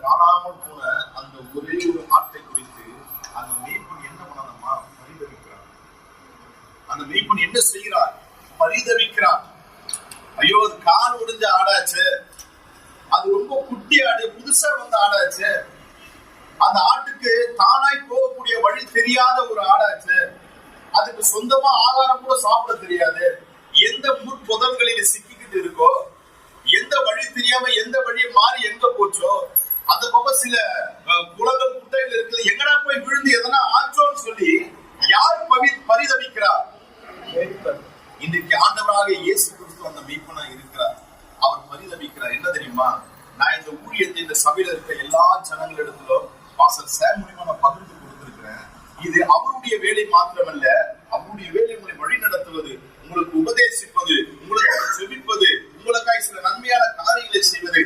காணாமல் போன அந்த ஒரே ஒரு ஆட்டை குறித்து அந்த மேய்ப்பன் என்ன பண்ணணுமா? பரிதவிக்கிறார். அந்த மேய்ப்பன் என்ன செய்கிறார்? பரிதவிக்கிறார். ஐயோ, அது கால் உடைஞ்ச ஆடாச்சு, அது ரொம்ப குட்டி ஆடு, புதுசா வந்த ஆடாச்சு, அந்த ஆட்டுக்கு தானாய் போகக்கூடிய வழி தெரியாத ஒரு ஆடாச்சு, அதுக்கு சொந்தமா ஆகாரம் கூட சாப்பிட தெரியாது, எந்த முற்புதல்களில் சிக்கிக்கிட்டு இருக்கோ, எந்த வழி தெரியாம எந்த வழியை மாறி எங்க போச்சோ, அந்த பக்கம் சில குளங்கள் குட்டைகள் இருக்குது, எங்கடா போய் விழுந்து எதனா ஆச்சோன்னு சொல்லி யார் பரிதவிக்கிறார்? இன்றைக்கு ஆண்டவராக இயேசு கிறிஸ்து அந்த மீட்பனா இருக்கிறார். அவர் பரிதவிக்கிறார். என்ன தெரியுமா? நான் இந்த ஊழியத்தை இந்த சபையில இருக்க எல்லா ஜனங்களிடத்திலும் பாஸ்டர் சாம் மூலமா நான் பகிர்ந்து கொடுத்திருக்கிறேன். இது அவருடைய வேலை மாத்திரமல்ல, அவருடைய வேலை உங்களை வழி நடத்துவது, உங்களுக்கு உபதேசிப்பது, உங்களுக்கு செபிப்பது, உங்களுக்காய் சில நன்மையான காரியங்களை செய்வது,